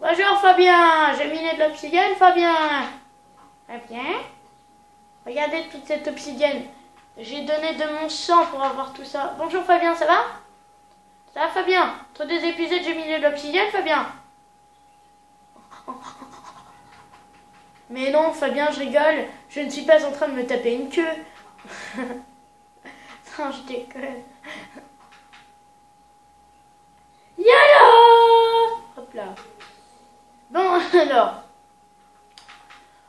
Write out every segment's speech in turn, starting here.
Bonjour Fabien, j'ai miné de l'obsidienne Fabien. Fabien, regardez toute cette obsidienne. J'ai donné de mon sang pour avoir tout ça. Bonjour Fabien, ça va? Ça va Fabien? Entre deux épisodes j'ai miné de l'obsidienne Fabien. Mais non Fabien, je rigole. Je ne suis pas en train de me taper une queue. Non, je déconne. Yala! Hop là. Bon, alors.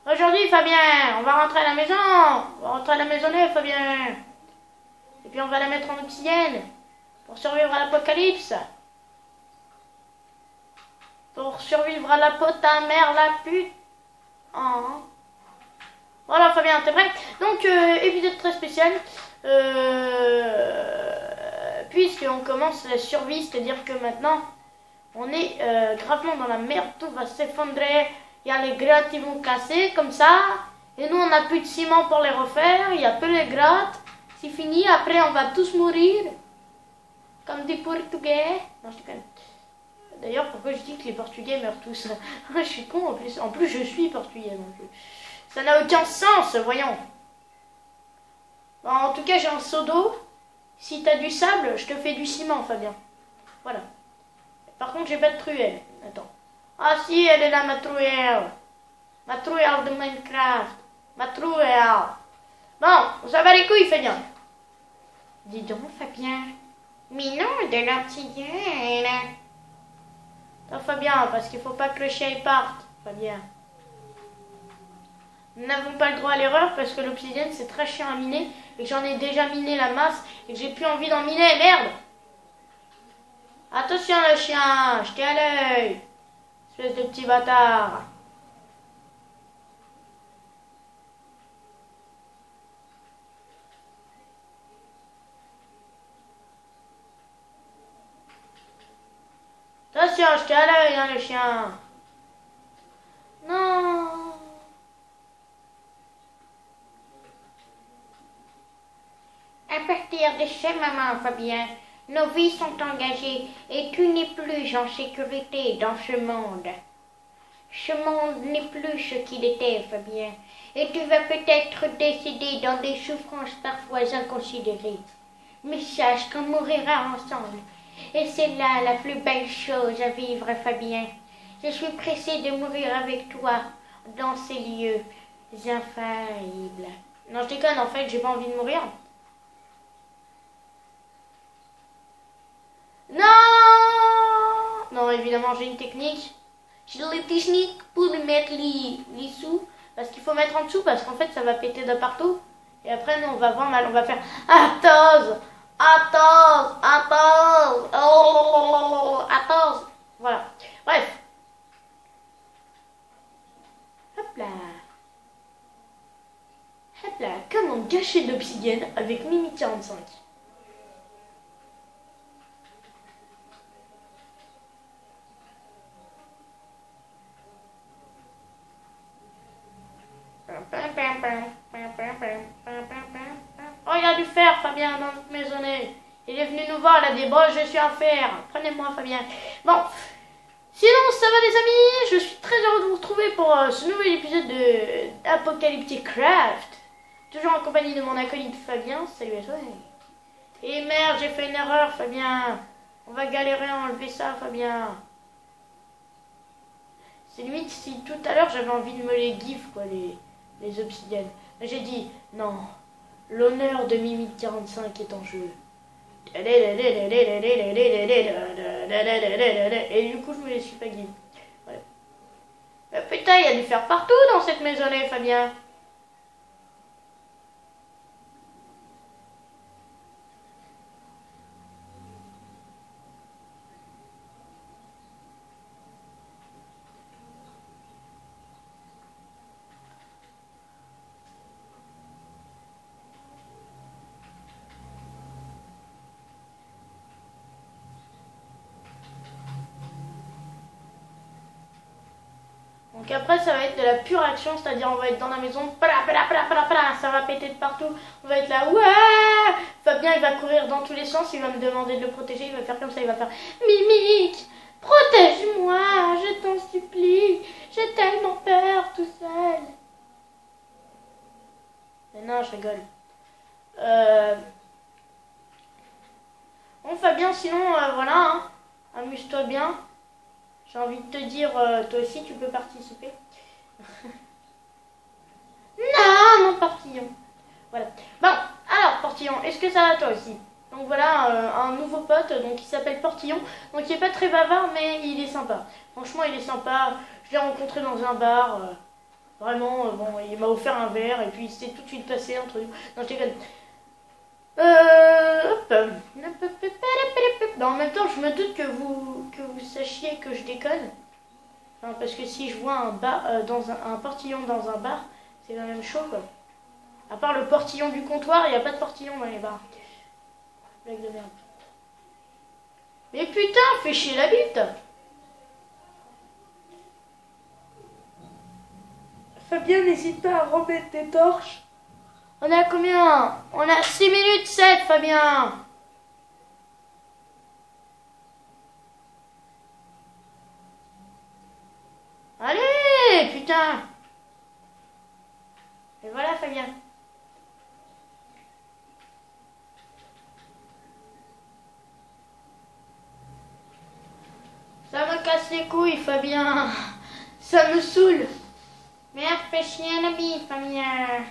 Aujourd'hui, Fabien, on va rentrer à la maison. On va rentrer à la maisonnée, Fabien. Et puis on va la mettre en obsidienne. Pour survivre à l'apocalypse. Pour survivre à la pote à mère, la pute. Oh. Voilà, Fabien, t'es prêt? Donc, épisode très spécial. Puisqu'on commence la survie, c'est-à-dire que maintenant, on est gravement dans la merde, tout va s'effondrer, il y a les grattes qui vont casser, comme ça, et nous, on n'a plus de ciment pour les refaire, il n'y a plus les grattes, c'est fini, après, on va tous mourir, comme des Portugais. Non, je déconne. D'ailleurs, pourquoi je dis que les Portugais meurent tous? Je suis con, en plus, je suis portugais, donc ça n'a aucun sens, voyons. Bon, en tout cas, j'ai un seau d'eau. Si t'as du sable, je te fais du ciment, Fabien. Voilà. Par contre, j'ai pas de truelle. Attends. Ah si, elle est là, ma truelle. Ma truelle de Minecraft. Ma truelle. Bon, ça va les couilles, Fabien. Dis donc, Fabien. Mais non, de l'obsidienne. Attends, Fabien, parce qu'il faut pas que le chien parte. Fabien. Nous n'avons pas le droit à l'erreur parce que l'obsidienne c'est très chiant à miner et que j'en ai déjà miné la masse et que j'ai plus envie d'en miner. Merde! Attention le chien, je t'ai à l'œil. Espèce de petit bâtard. Attention, je t'ai à l'œil, hein, le chien. Non. À partir de ce moment, Fabien, nos vies sont engagées et tu n'es plus en sécurité dans ce monde. Ce monde n'est plus ce qu'il était, Fabien, et tu vas peut-être décéder dans des souffrances parfois inconsidérées. Mais sache qu'on mourra ensemble, et c'est là la plus belle chose à vivre, Fabien. Je suis pressée de mourir avec toi dans ces lieux infaillibles. Non, je déconne, en fait, j'ai pas envie de mourir. Non! Non, évidemment, j'ai une technique. J'ai les techniques pour mettre les sous. Parce qu'il faut mettre en dessous, parce qu'en fait, ça va péter de partout. Et après, nous, on va voir mal, on va faire Atos! Atos! Atos! Oh, Atos! Voilà. Bref. Hop là. Hop là. Comment gâcher de l'obsidienne avec Mimi 45? Oh, il a du fer, Fabien, dans notre maisonnée. Il est venu nous voir, il a dit, bon, je suis en fer. Prenez-moi, Fabien. Bon, sinon, ça va les amis? Je suis très heureux de vous retrouver pour ce nouvel épisode de Apocalyptic Craft. Toujours en compagnie de mon acolyte Fabien. Salut à toi. Et merde, j'ai fait une erreur, Fabien. On va galérer à enlever ça, Fabien. C'est limite si tout à l'heure j'avais envie de me les gifs, quoi, les obsidiennes. Mais j'ai dit, non, l'honneur de Mimi 45 est en jeu. Et du coup, je me les suis pas gifs. Ouais. Putain, il y a du fer partout dans cette maisonnée, Fabien. Donc après ça va être de la pure action, c'est-à-dire on va être dans la maison, ça va péter de partout, on va être là, ouais, Fabien il va courir dans tous les sens, il va me demander de le protéger, il va faire comme ça, il va faire Mimique, protège-moi, je t'en supplie. tellement peur tout seul. Mais non, je rigole. Bon, Fabien, sinon, voilà, hein, amuse-toi bien. J'ai envie de te dire, toi aussi, tu peux participer. Non, mon portillon. Voilà. Bon, alors, portillon, est-ce que ça va toi aussi? Donc voilà, un nouveau pote, donc il s'appelle Portillon. Donc il est pas très bavard, mais il est sympa. Franchement, il est sympa. Je l'ai rencontré dans un bar. Vraiment, bon, il m'a offert un verre et puis il s'est tout de suite passé entre nous. Non, je déconne. Hop. Non, en même temps, je me doute que vous sachiez que je déconne. Enfin, parce que si je vois un bar, un portillon dans un bar, c'est quand même chaud, quoi. À part le portillon du comptoir, il n'y a pas de portillon dans les bars. Blague de merde. Mais putain, fais chier la bite. Fabien, n'hésite pas à remettre tes torches. On a combien? On a 6 minutes 7, Fabien. Allez, putain. Et voilà, Fabien. Ça me casse les couilles, Fabien. Ça me saoule. Merde, fais chier la bite, Fabien.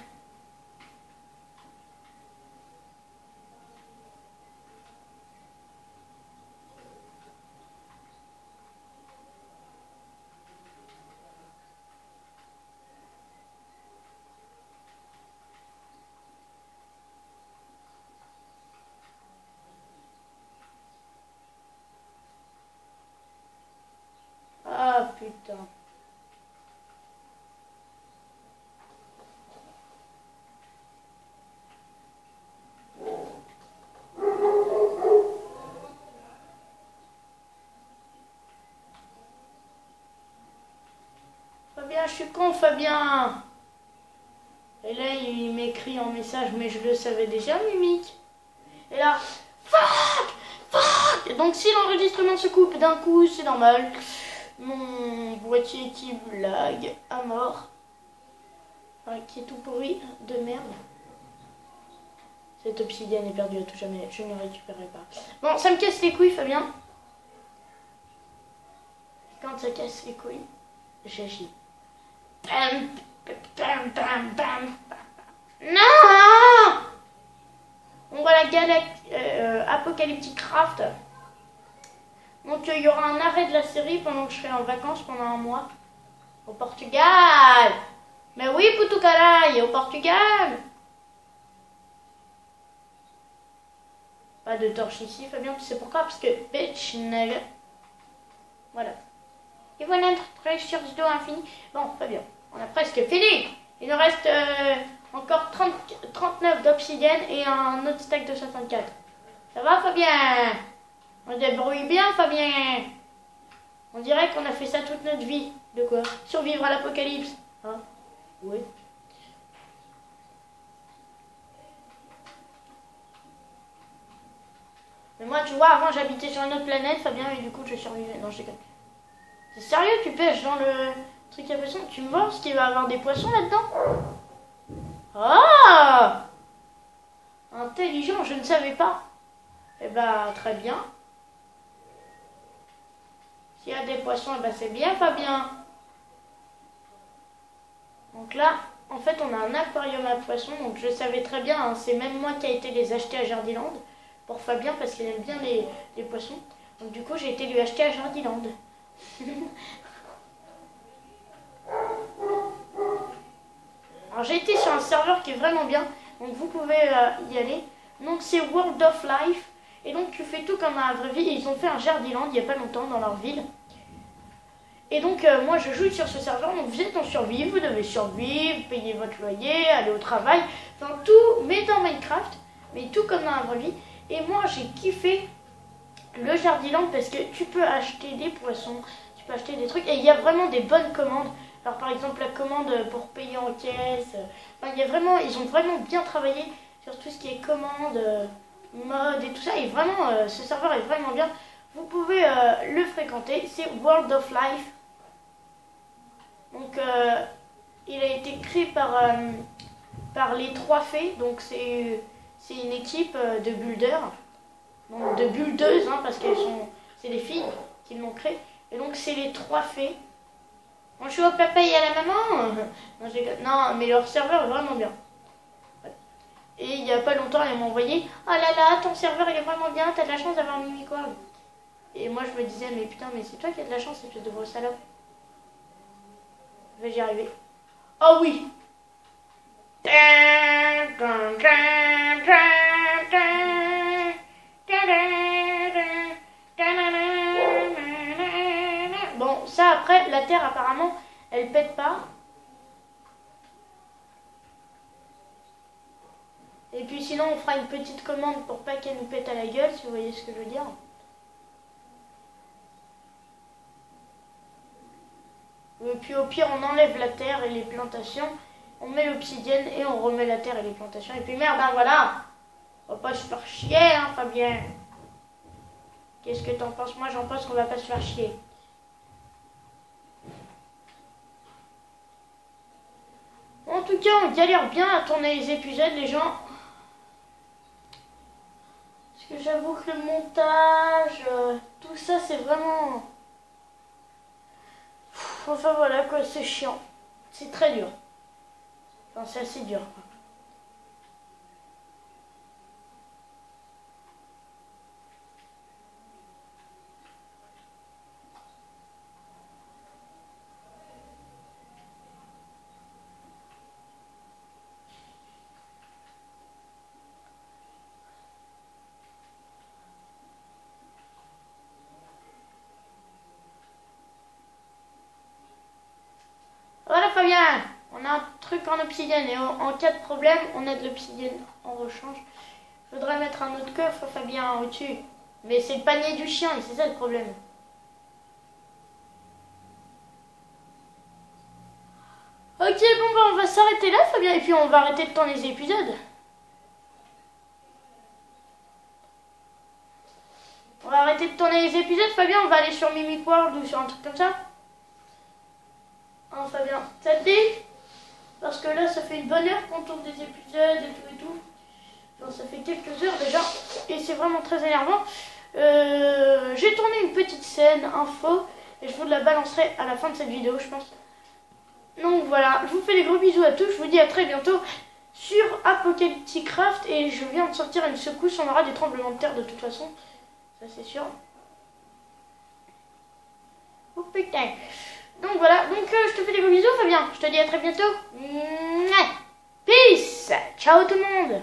Ah, putain. Fabien, je suis con, Fabien. Et là, il m'écrit en message, mais je le savais déjà, Mimique. Et là, fuck, fuck. Et donc, si l'enregistrement se coupe d'un coup, c'est normal. Mon boîtier qui blague à mort. Enfin, qui est tout pourri de merde. Cette obsidienne est perdue à tout jamais. Je ne la récupérerai pas. Bon, ça me casse les couilles, Fabien. Quand ça casse les couilles, j'agis. Bam, bam, bam, bam. Non! On voit la galaxie Apocalyptic Craft. Donc il y aura un arrêt de la série pendant que je serai en vacances pendant un mois. Au Portugal! Mais oui, puto caray, au Portugal! Pas de torche ici, Fabien, tu sais pourquoi? Parce que bitch nugget. Voilà. Et voilà notre source d'eau infinie. Bon, Fabien, on a presque fini. Il nous reste encore 39 d'obsidienne et un autre stack de 64. Ça va, Fabien? On se débrouille bien, Fabien. On dirait qu'on a fait ça toute notre vie. De quoi? Survivre à l'apocalypse. Hein? Oui. Mais moi, tu vois, avant, j'habitais sur une autre planète, Fabien, et du coup, je survivais. Non, je déconne. C'est sérieux, tu pêches dans le truc à poisson? Tu me vois parce qu'il va y avoir des poissons là-dedans? Ah! Intelligent, je ne savais pas. Eh ben, très bien. S'il y a des poissons, eh ben, c'est bien, Fabien. Donc là, en fait, on a un aquarium à poissons. Donc je savais très bien, hein, c'est même moi qui ai été les acheter à Jardiland. Pour Fabien, parce qu'il aime bien les poissons. Donc du coup, j'ai été lui acheter à Jardiland. Alors j'ai été sur un serveur qui est vraiment bien. Donc vous pouvez y aller. Donc c'est World of Life. Et donc tu fais tout comme dans la vraie vie. Et ils ont fait un Jardiland il n'y a pas longtemps dans leur ville. Et donc moi je joue sur ce serveur. Donc vous êtes en survie, vous devez survivre, payer votre loyer, aller au travail. Enfin tout, mais dans Minecraft. Mais tout comme dans la vraie vie. Et moi j'ai kiffé le Jardiland parce que tu peux acheter des poissons, tu peux acheter des trucs. Et il y a vraiment des bonnes commandes. Alors par exemple la commande pour payer en caisse. Enfin, il y a vraiment, ils ont vraiment bien travaillé sur tout ce qui est commande, mode et tout ça. Et vraiment ce serveur est vraiment bien. Vous pouvez le fréquenter. C'est World of Life. Donc il a été créé par les trois fées. Donc c'est une équipe de builders, donc de buildeuses, hein, parce c'est des filles qui l'ont créé. Et donc c'est les trois fées. Bonjour au papa et à la maman. Non, mais leur serveur est vraiment bien. Et il n'y a pas longtemps, elle m'a envoyé « Oh là là, ton serveur il est vraiment bien, t'as de la chance d'avoir Mimicorp. » Et moi je me disais « Mais putain, mais c'est toi qui as de la chance, espèce de gros salope. » Je vais y arriver. Oh oui. Bon, ça après, la terre apparemment, elle pète pas. Et puis sinon, on fera une petite commande pour pas qu'elle nous pète à la gueule, si vous voyez ce que je veux dire. Et puis au pire, on enlève la terre et les plantations, on met l'obsidienne et on remet la terre et les plantations. Et puis merde, ben voilà, on va pas se faire chier, hein, Fabien. Qu'est-ce que t'en penses? Moi, j'en pense qu'on va pas se faire chier. En tout cas, on galère bien à tourner les épisodes, les gens. Parce que j'avoue que le montage, tout ça, c'est vraiment... Enfin voilà quoi, c'est chiant. C'est très dur. Enfin, c'est assez dur, quoi. Voilà Fabien, on a un truc en obsidienne et en cas de problème, on a de l'obsidienne en rechange. Je voudrais mettre un autre coffre Fabien au-dessus. Mais c'est le panier du chien et c'est ça le problème. Ok, bon bah on va s'arrêter là Fabien et puis on va arrêter de tourner les épisodes. On va arrêter de tourner les épisodes Fabien, on va aller sur Mimic World ou sur un truc comme ça. Hein Fabien, ça te dit? Parce que là ça fait une bonne heure qu'on tourne des épisodes et tout. Enfin, ça fait quelques heures déjà et c'est vraiment très énervant. J'ai tourné une petite scène info et je vous la balancerai à la fin de cette vidéo je pense. Donc voilà, je vous fais des gros bisous à tous, je vous dis à très bientôt sur Apocalyptic Craft et je viens de sortir une secousse, on aura des tremblements de terre de toute façon, ça c'est sûr. Oh putain. Donc voilà, donc je te fais des gros bisous Fabien, je te dis à très bientôt. Peace, ciao tout le monde.